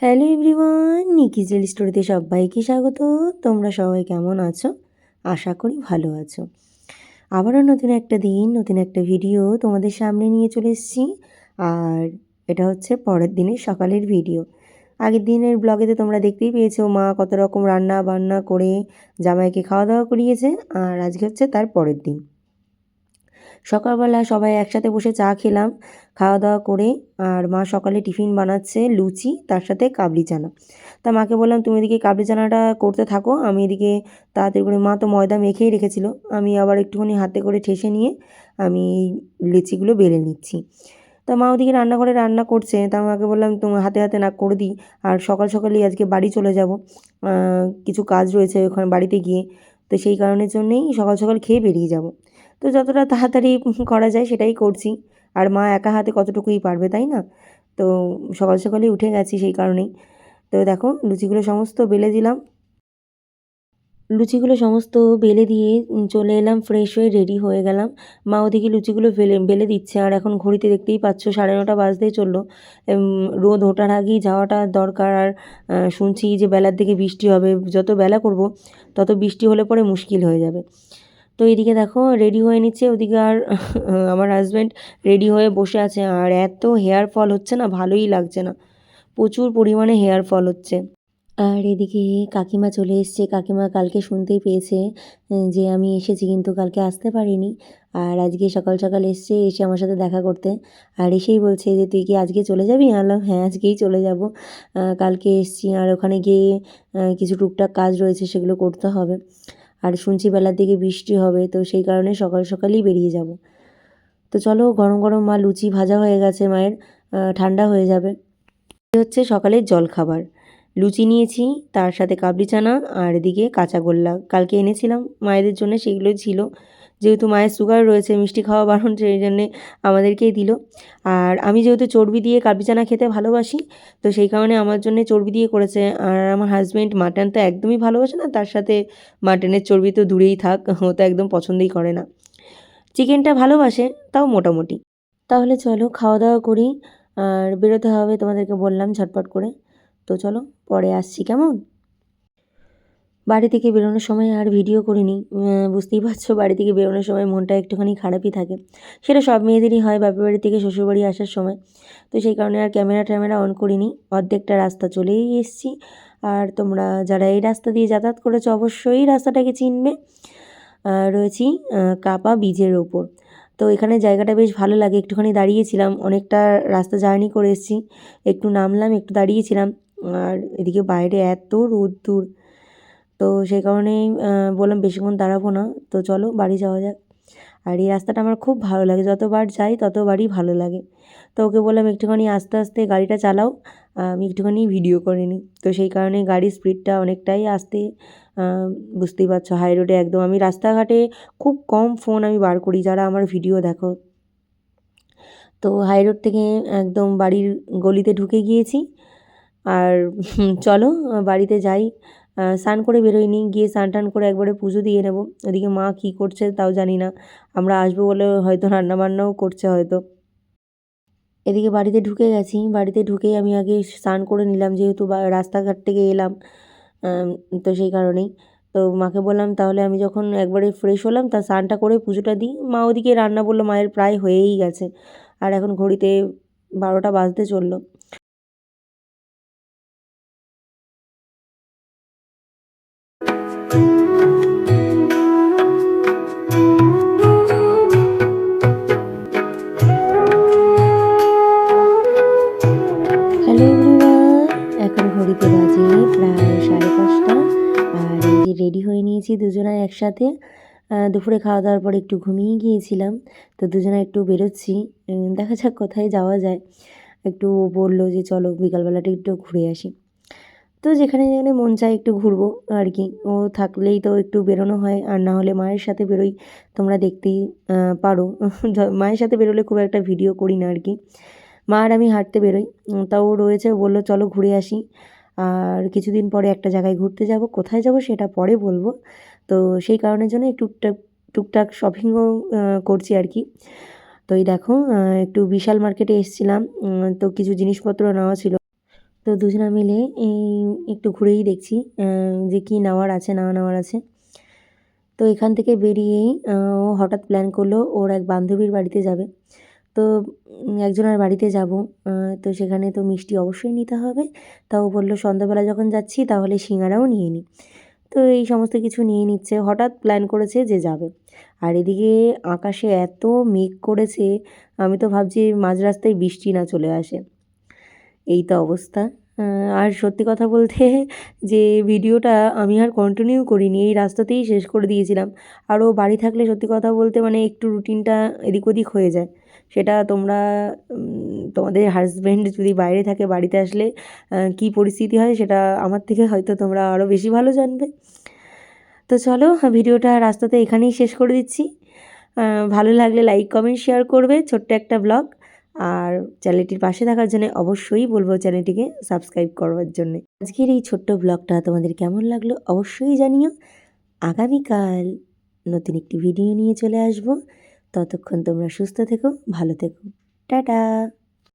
Hello everyone, নিকিজ real স্টোরিতে সবাইকে স্বাগত। তোমরা সবাই কেমন আছো? আশা করি ভালো আছো। আবারও নতুন একটা দিন, নতুন একটা ভিডিও তোমাদের সামনে নিয়ে চলে এসেছি। আর এটা হচ্ছে পরের দিনের সকালের ভিডিও। আগের দিনের ব্লগেতে তোমরা দেখতেই পেয়েছো মা কত রকম রান্না বান্না করে জামাইকে খাওয়া দাওয়া করিয়েছে। আর আজকে হচ্ছে তার পরের দিন। সকালবেলা সবাই একসাথে বসে চা খেলাম, খাওয়া দাওয়া করে। আর মা সকালে টিফিন বানাচ্ছে লুচি, তার সাথে কাবলি চানা। তা মাকে বললাম তুমি এদিকে কাবলি চানাটা করতে থাকো, আমি এদিকে তাড়াতাড়ি করে, মা তো ময়দা মেখেই রেখেছিল, আমি আবার একটুখানি হাতে করে ঠেসে নিয়ে আমি লুচিগুলো বেলে নিচ্ছি। তা মা ওদিকে রান্নাঘরে রান্না করছে, তা মাকে বললাম তোমার হাতে হাতে না করে দিই। আর সকাল সকালই আজকে বাড়ি চলে যাব, কিছু কাজ রয়েছে ওখানে বাড়িতে গিয়ে। তো সেই কারণের জন্যেই সকাল সকাল খেয়ে বেরিয়ে যাব। তো যতটা তাড়াতাড়ি করা যায় সেটাই করছি। আর মা একা হাতে কতটুকুই পারবে, তাই না? তো সকাল সকালই উঠে গেছি সেই কারণেই। তো দেখো লুচিগুলো সমস্ত বেলে দিলাম। লুচিগুলো সমস্ত বেলে দিয়ে চলে এলাম, ফ্রেশ হয়ে রেডি হয়ে গেলাম। মা ওদিকে লুচিগুলো বেলে বেলে দিচ্ছে। আর এখন ঘড়িতে দেখতেই পাচ্ছ 9:30 বাজতেই চললো। রোদ ওঠার আগেই যাওয়াটা দরকার। আর শুনছি যে বেলার দিকে বৃষ্টি হবে, যত বেলা করব তত বৃষ্টি হলে পরে মুশকিল হয়ে যাবে। তো এদিকে দেখো রেডি হয়ে নিচ্ছে, ওদিকে আর আমার হাজব্যান্ড রেডি হয়ে বসে আছে। আর এত হেয়ার ফল হচ্ছে না, ভালোই লাগছে না, প্রচুর পরিমাণে হেয়ার ফল হচ্ছে। আর এদিকে কাকিমা চলে এসছে। কাকিমা কালকে শুনতেই পেয়েছে যে আমি এসেছি, কিন্তু কালকে আসতে পারিনি। আর আজকে সকাল সকাল এসছে, এসে আমার সাথে দেখা করতে। আর এসেই বলছে যে তুই কি আজকে চলে যাবি? আমি বললাম হ্যাঁ, আজকেই চলে যাব। কালকে এসছি, আর ওখানে গিয়ে কিছু টুকটাক কাজ রয়েছে, সেগুলো করতে হবে। আর শুনছি বেলার দিকে বৃষ্টি হবে, তো সেই কারণে সকাল সকালই বেরিয়ে যাব। তো চলো, গরম গরম মা লুচি ভাজা হয়ে গেছে মায়ের, ঠান্ডা হয়ে যাবে। এই হচ্ছে সকালের জলখাবার। লুচি নিয়েছি, তার সাথে কাবলি চানা, আর এদিকে কাঁচাগোল্লা কালকে এনেছিলাম মায়েদের জন্য, সেগুলোই ছিল। যেহেতু মায়ের সুগার রয়েছে, মিষ্টি খাওয়া বারণ, সেই জন্যে আমাদেরকেই দিল। আর আমি যেহেতু চর্বি দিয়ে কাবলি চানা খেতে ভালোবাসি, তো সেই কারণে আমার জন্য চর্বি দিয়ে করেছে। আর আমার হাজব্যান্ড মাটন তো একদমই ভালোবাসে না, তার সাথে মাটনের চর্বি তো দূরেই থাক, ও তো একদম পছন্দই করে না। চিকেনটা ভালোবাসে, তাও মোটামুটি। তাহলে চলো খাওয়া দাওয়া করি, আর বেরোতে হবে, তোমাদেরকে বললাম ঝটপট করে। তো চলো পরে আসছি, কেমন? বাড়ি থেকে বেরোনোর সময় আর ভিডিও করিনি। বুঝতেই পারছো বাড়ি থেকে বেরোনোর সময় মনটা একটুখানি খারাপই থাকে। সেটা সব মেয়েদেরই হয় বাপের বাড়ি থেকে শ্বশুরবাড়ি আসার সময়। তো সেই কারণে আর ক্যামেরা ট্যামেরা অন করিনি। অর্ধেকটা রাস্তা চলেই এসেছি। আর তোমরা যারা এই রাস্তা দিয়ে যাতায়াত করেছো অবশ্যই রাস্তাটাকে চিনবে। রয়েছি কাপা ব্রিজের ওপর। তো এখানে জায়গাটা বেশ ভালো লাগে, একটুখানি দাঁড়িয়েছিলাম, অনেকটা রাস্তা জার্নি করে এসেছি। একটু নামলাম, একটু দাঁড়িয়েছিলাম। আর এদিকে বাইরে এত রোদ্দুর, তো সেই কারণেই বললাম বেশিক্ষণ দাঁড়াবো না, তো চলো বাড়ি যাওয়া যাক। আর এই রাস্তাটা আমার খুব ভালো লাগে, যতবার যাই ততবারই ভালো লাগে। তো ওকে বললাম একটুখানি আস্তে আস্তে গাড়িটা চালাও, আমি একটুখানি ভিডিও করে নিই। তো সেই কারণে গাড়ির স্পিডটা অনেকটাই আস্তে। বুঝতেই পারছো হাই রোডে একদম, আমি রাস্তাঘাটে খুব কম ফোন আমি বার করি, যারা আমার ভিডিও দেখো। তো হাই রোড থেকে একদম বাড়ির গলিতে ঢুকে গিয়েছি। আর চলো বাড়িতে যাই। স্নান করে বেরোয়নি, গিয়ে স্নান টান করে একবারে পুজো দিয়ে নেব। ওদিকে মা কী করছে তাও জানি না, আমরা আসবো বলে হয়তো রান্নাবান্নাও করছে হয়তো। এদিকে বাড়িতে ঢুকে গেছি, বাড়িতে ঢুকেই আমি আগে স্নান করে নিলাম, যেহেতু রাস্তাঘাট থেকে এলাম। তো সেই কারণেই তো মাকে বললাম তাহলে আমি যখন একবারে ফ্রেশ হলাম তা স্নানটা করে পুজোটা দিই। মা ওদিকে রান্না বললো মায়ের প্রায় হয়েই গেছে। আর এখন ঘড়িতে 12টা বাজতে চললো। হ্যালো এভরিওয়ান, এখন ঘড়িতে বাজে প্রায় 5:30। আর এই যে রেডি হয়ে নিয়েছি দুজনায় একসাথে। দুপুরে খাওয়া দাওয়ার পর একটু ঘুমিয়ে গিয়েছিলাম, তো দুজনে একটু বেরোচ্ছি। দেখা যাক কোথায় যাওয়া যায়। একটু বললো যে চলো বিকালবেলাটা একটু ঘুরে আসি। তো যেখানে যেখানে মন চায় একটু ঘুরবো আর কি, ও থাকলেই তো একটু বেরোনো হয়, আর না হলে মায়ের সাথে বেরোই, তোমরা দেখতেই পারো। মায়ের সাথে বেরোলে খুব একটা ভিডিও করি না আর কি। মা আর আমি হাঁটতে বেরোই, তাও রয়েছে, বললো চলো ঘুরে আসি। আর কিছুদিন পরে একটা জায়গায় ঘুরতে যাব, কোথায় যাব সেটা পরে বলবো। তো সেই কারণের জন্য একটু টুকটাক টুকটাক শপিংও করছি আর কি। তো এই দেখো একটু বিশাল মার্কেটে এসেছিলাম, তো কিছু জিনিসপত্র নেওয়া ছিল। তো দুজনা মিলে এই একটু ঘুরেই দেখছি যে কী নেওয়ার আছে না নেওয়ার আছে। তো এখান থেকে বেরিয়েই ও হঠাৎ প্ল্যান করলো ওর এক বান্ধবীর বাড়িতে যাবে। তো একজনের বাড়িতে যাব। তো সেখানে তো মিষ্টি অবশ্যই নিতে হবে। তা ও বলল, "সন্ধ্যাবেলা যখন যাচ্ছি তাহলে সিঙ্গারাও নিয়ে নিই।" তো এই সমস্ত কিছু নিয়ে নিচ্ছে। হঠাৎ প্ল্যান করেছে যে যাবে। আর এদিকে আকাশে এত মেঘ করেছে, আমি তো ভাবছি মাঝ রাস্তায় বৃষ্টি না চলে আসে। এই তো অবস্থা। আ আর সত্যি কথা বলতে যে ভিডিওটা আমি আর কন্টিনিউ করিনি। এই রাস্তাতেই শেষ করে দিয়েছিলাম। আরও বাড়ি থাকলে সত্যি কথা বলতে মানে একটু রুটিনটা এদিক ওদিক হয়ে যায়। সেটা তোমরা তোমাদের হাসব্যান্ড যদি বাইরে থাকে, বাড়িতে আসলে কী পরিস্থিতি হয় সেটা আমার থেকে হয়তো তোমরা আরও বেশি ভালো জানবে। তো চলো ভিডিওটা রাস্তাতে এখানেই শেষ করে দিচ্ছি। ভালো লাগলে লাইক, কমেন্ট, শেয়ার করবে। ছোট্ট একটা ব্লগ। আর চ্যানেলটির পাশে থাকার জন্য অবশ্যই বলবো চ্যানেলটিকে সাবস্ক্রাইব করবার জন্যে। আজকের এই ছোট্ট ব্লগটা তোমাদের কেমন লাগলো অবশ্যই জানিও। আগামীকাল নতুন একটি ভিডিও নিয়ে চলে আসবো। ততক্ষণ তোমরা সুস্থ থেকো, ভালো থেকো। টাটা।